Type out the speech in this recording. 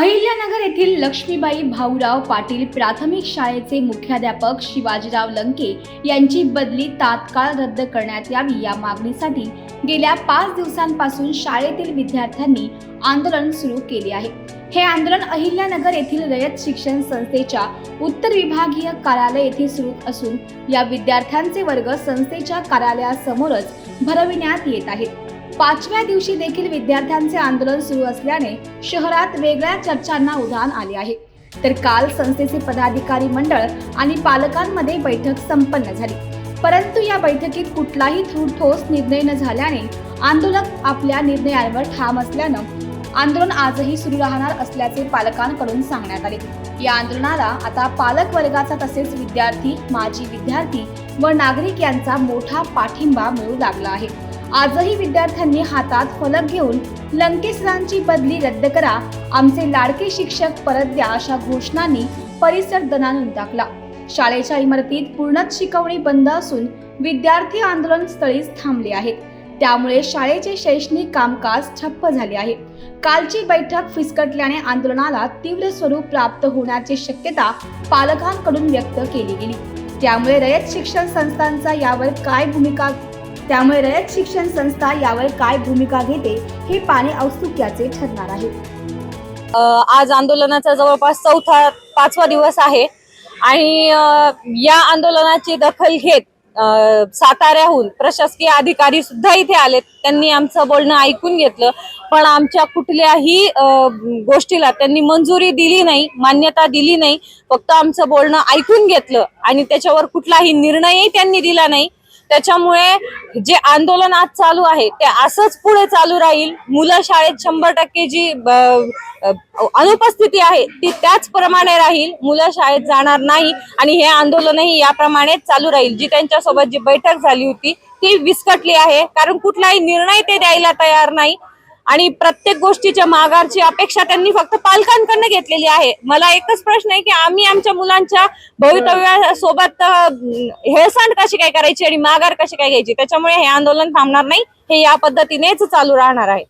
अहिल्यानगर येथील लक्ष्मीबाई भाऊराव पाटील प्राथमिक शाळेचे मुख्याध्यापक शिवाजीराव लंके यांची बदली तात्काळ रद्द करण्यात यावी या मागणीसाठी गेल्या 5 दिवसांपासून शाळेतील विद्यार्थ्यांनी आंदोलन सुरू केले आहे। हे आंदोलन अहिल्यानगर येथील रयत शिक्षण संस्थेच्या उत्तर विभागीय कार्यालय येथे सुरू असून या विद्यार्थ्यांचे वर्ग संस्थेच्या कार्यालयासमोरच भरविण्यात येत आहेत। 5व्या दिवशी देखील विद्यार्थ्यांचे आंदोलन सुरू असल्याने शहरात वेगळ्या चर्चांना उधाण आले आहे। तर काल संस्थेचे पदाधिकारी मंडळ आणि पालकांमध्ये बैठक संपन्न झाली, परंतु या बैठकीत कुठलाही ठोस निर्णय न झाल्याने आंदोलक आपल्या निर्णयावर ठाम असल्यानं आंदोलन आजही सुरू राहणार असल्याचे पालकांकडून सांगण्यात आले। या आंदोलनाला आता पालक वर्गाचा तसेच विद्यार्थी, माजी विद्यार्थी व नागरिक यांचा मोठा पाठिंबा मिळू लागला आहे। आजही विद्यार्थ्यांनी हातात फलक घेऊन लंके सरांची बदली रद्द करा, आमचे लाडके शिक्षक परत द्या अशा घोषणांनी परिसर दणाणून टाकला। शाळेच्या इमारतीत पूर्णच शिकवणी बंद असून विद्यार्थी आंदोलन स्थळीच थांबले आहेत। त्यामुळे शाळेचे शैक्षणिक कामकाज ठप्प झाले आहे। कालची बैठक फिसकटल्याने आंदोलनाला तीव्र स्वरूप प्राप्त होण्याची शक्यता पालकांकडून व्यक्त केली गेली। त्यामुळे रयत शिक्षण संस्था यावर काय भूमिका घेते हे पाहणे औत्सुक्याचे ठरणार आहे। आज आंदोलनाचा जवळपास 5वा दिवस आहे आणि या आंदोलनाची दखल घेत साताऱ्याहून प्रशासकीय अधिकारी सुद्धा इथे आलेत। त्यांनी आमचं बोलणं ऐकून घेतलं, पण आमच्या कुठल्याही गोष्टीला त्यांनी मंजुरी दिली नाही, मान्यता दिली नाही। फक्त आमचं बोलणं ऐकून घेतलं आणि त्याच्यावर कुठलाही निर्णयही त्यांनी दिला नाही। त्याच्यामुळे जे आंदोलन आज चालू आहे ते असंच पुढे चालू राहील। मुलं शाळेत 100% जी अनुपस्थिती आहे ती त्याचप्रमाणे राहील। मुलं शाळेत जाणार नाही आणि हे आंदोलनही याप्रमाणे चालू राहील। जी त्यांच्यासोबत जी बैठक झाली होती ती विस्कटली आहे, कारण कुठलाही निर्णय ते द्यायला तयार नाही आणि प्रत्येक गोष्टीच्या माघारची अपेक्षा त्यांनी फक्त पालकांकडून घेतलेली आहे। मला एकच प्रश्न आहे की आम्ही आमच्या मुलांच्या भवितव्यासोबत हेळसांड कशी काय करायची आणि माघार कशी काय घ्यायची। त्याच्यामुळे हे आंदोलन थांबणार नाही, हे या पद्धतीनेच चालू राहणार आहे।